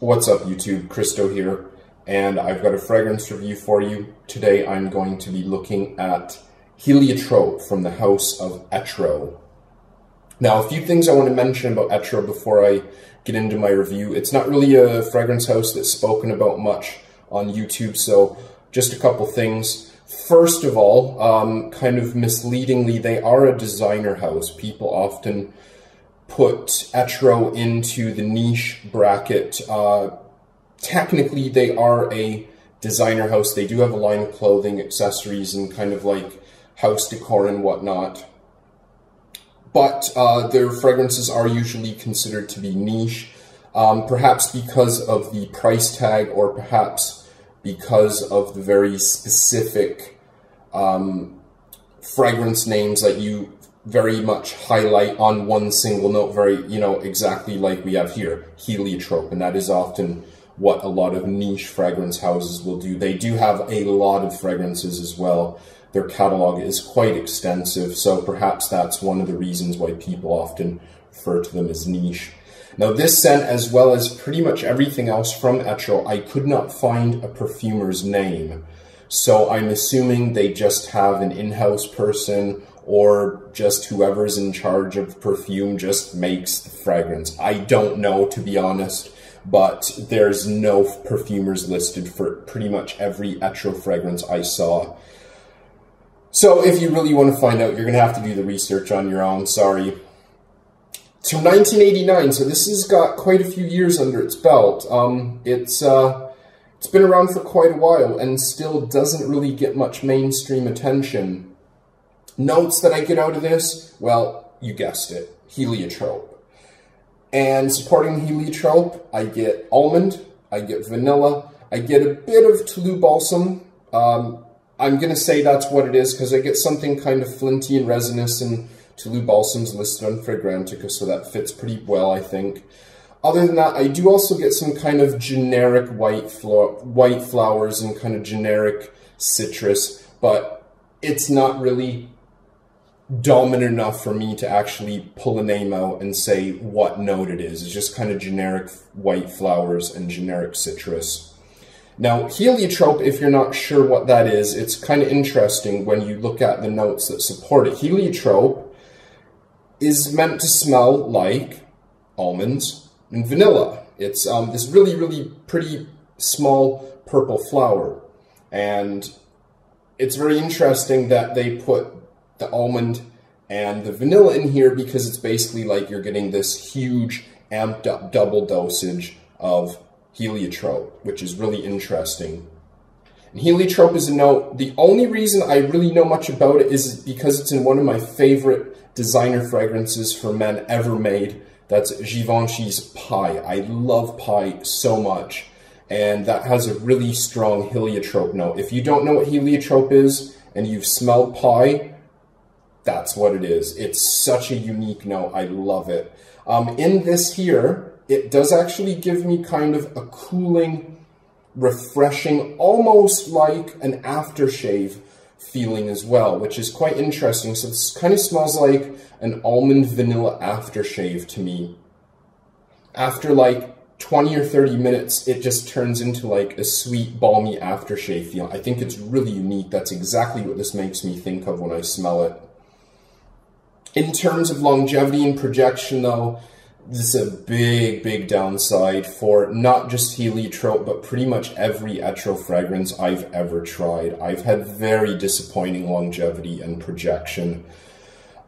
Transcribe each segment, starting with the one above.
What's up YouTube, Kristo here, and I've got a fragrance review for you. Today I'm going to be looking at Heliotrope from the house of Etro. Now, a few things I want to mention about Etro before I get into my review. It's not really a fragrance house that's spoken about much on YouTube, so just a couple things. First of all, kind of misleadingly, they are a designer house. People often put Etro into the niche bracket. Technically, they are a designer house. They do have a line of clothing, accessories, and kind of like house decor and whatnot. But their fragrances are usually considered to be niche, perhaps because of the price tag, or perhaps because of the very specific fragrance names that you very much highlight on one single note, very, exactly like we have here, Heliotrope, and that is often what a lot of niche fragrance houses will do. They do have a lot of fragrances as well. Their catalog is quite extensive, so perhaps that's one of the reasons why people often refer to them as niche. Now, this scent, as well as pretty much everything else from Etro, I could not find a perfumer's name. So I'm assuming they just have an in-house person, or just whoever's in charge of perfume just makes the fragrance. I don't know, to be honest, but there's no perfumers listed for pretty much every Etro fragrance I saw. So if you really want to find out, you're going to have to do the research on your own, sorry. To 1989, so this has got quite a few years under its belt. It's been around for quite a while and still doesn't really get much mainstream attention. Notes that I get out of this, well, you guessed it, Heliotrope. And supporting Heliotrope, I get almond, I get vanilla, I get a bit of Toulouse balsam. I'm going to say that's what it is because I get something kind of flinty and resinous, and Toulouse balsam's listed on Fragrantica, so that fits pretty well, I think. Other than that, I do also get some kind of generic white flowers and kind of generic citrus, but it's not really dominant enough for me to actually pull a name out and say what note it is. It's just kind of generic white flowers and generic citrus. Now, Heliotrope, if you're not sure what that is, it's kind of interesting when you look at the notes that support it. Heliotrope is meant to smell like almonds and vanilla. It's this really, really pretty small purple flower. And it's very interesting that they put the almond and the vanilla in here, because it's basically like you're getting this huge amped up double dosage of Heliotrope, which is really interesting. And Heliotrope is a note, the only reason I really know much about it is because it's in one of my favorite designer fragrances for men ever made. That's Givenchy's Pie. I love Pie so much, and that has a really strong Heliotrope note. If you don't know what Heliotrope is and you've smelled Pie, that's what it is. It's such a unique note. I love it. In this here, it does actually give me kind of a cooling, refreshing, almost like an aftershave feeling as well, which is quite interesting. So this kind of smells like an almond vanilla aftershave to me. After like 20 or 30 minutes, it just turns into like a sweet, balmy aftershave feel. I think it's really unique. That's exactly what this makes me think of when I smell it. In terms of longevity and projection, though, this is a big, big downside for not just Heliotrope, but pretty much every Etro fragrance I've ever tried. I've had very disappointing longevity and projection.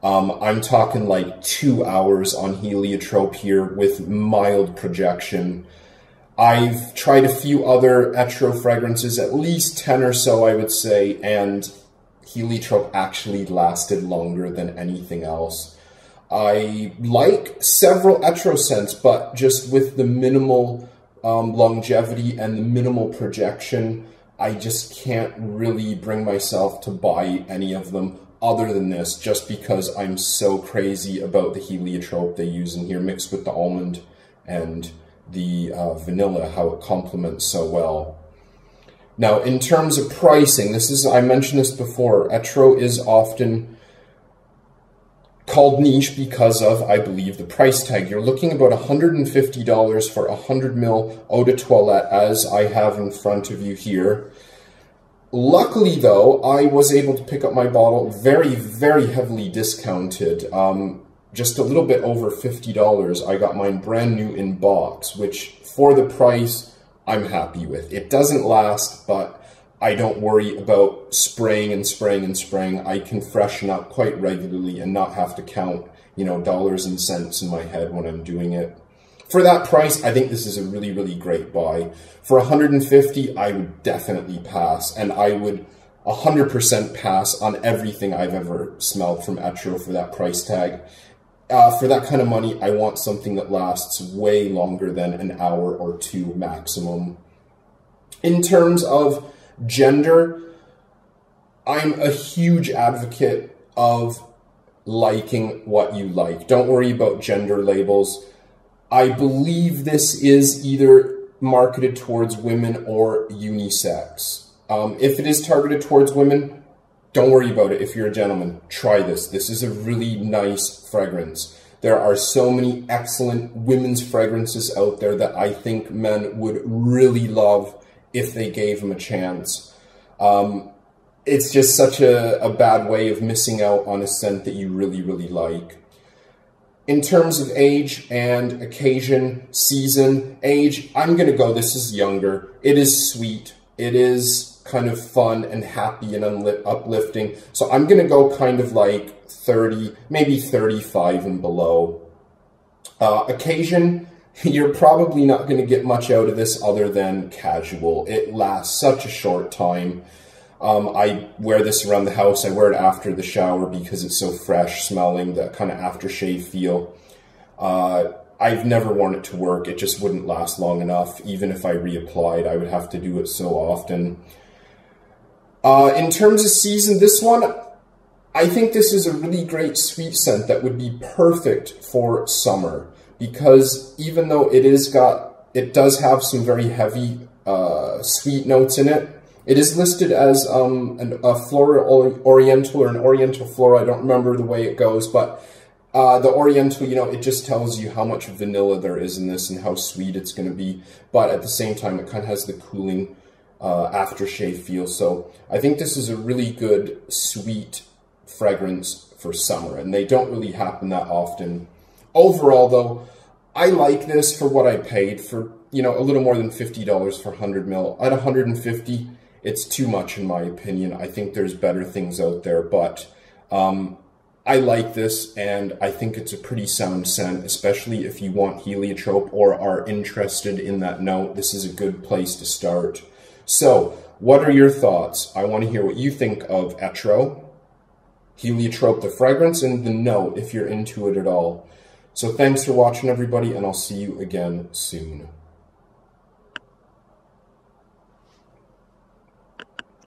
I'm talking like 2 hours on Heliotrope here with mild projection. I've tried a few other Etro fragrances, at least 10 or so, I would say, and Heliotrope actually lasted longer than anything else. I like several Etro scents, but just with the minimal longevity and the minimal projection, I just can't really bring myself to buy any of them other than this, just because I'm so crazy about the Heliotrope they use in here, mixed with the almond and the vanilla, how it complements so well. Now, in terms of pricing, I mentioned this before, Etro is often Called niche because of, I believe, the price tag. You're looking about $150 for 100 ml eau de toilette, as I have in front of you here. Luckily, though, I was able to pick up my bottle very, very heavily discounted. Just a little bit over $50. I got mine brand new in box, which for the price, I'm happy with. It doesn't last, but I don't worry about spraying and spraying and spraying. I can freshen up quite regularly and not have to count, dollars and cents in my head when I'm doing it. For that price, I think this is a really, really great buy. For $150, I would definitely pass, and I would 100% pass on everything I've ever smelled from Etro for that price tag. For that kind of money, I want something that lasts way longer than an hour or two maximum. In terms of gender, I'm a huge advocate of liking what you like. Don't worry about gender labels. I believe this is either marketed towards women or unisex. If it is targeted towards women, don't worry about it. If you're a gentleman, try this. This is a really nice fragrance. There are so many excellent women's fragrances out there that I think men would really love if they gave them a chance. It's just such a bad way of missing out on a scent that you really, really like. In terms of age and occasion, season, age, I'm going to go, this is younger. It is sweet. It is kind of fun and happy and uplifting. So I'm going to go kind of like 30, maybe 35 and below. Occasion, you're probably not going to get much out of this other than casual. It lasts such a short time. I wear this around the house. I wear it after the shower because it's so fresh smelling, that kind of aftershave feel. I've never worn it to work. It just wouldn't last long enough. Even if I reapplied, I would have to do it so often. In terms of season, this one, I think this is a really great sweet scent that would be perfect for summer, because even though it does have some very heavy sweet notes in it, it is listed as a floral oriental or an oriental floral. I don't remember the way it goes, but the oriental, it just tells you how much vanilla there is in this and how sweet it's going to be. But at the same time, it kind of has the cooling aftershave feel. So I think this is a really good sweet fragrance for summer, and they don't really happen that often. Overall, though, I like this for what I paid for, a little more than $50 for 100 ml. At 150, it's too much in my opinion. I think there's better things out there, but I like this, and I think it's a pretty sound scent, especially if you want heliotrope or are interested in that note. This is a good place to start. So, what are your thoughts? I want to hear what you think of Etro, heliotrope the fragrance, and the note if you're into it at all. So thanks for watching, everybody, and I'll see you again soon.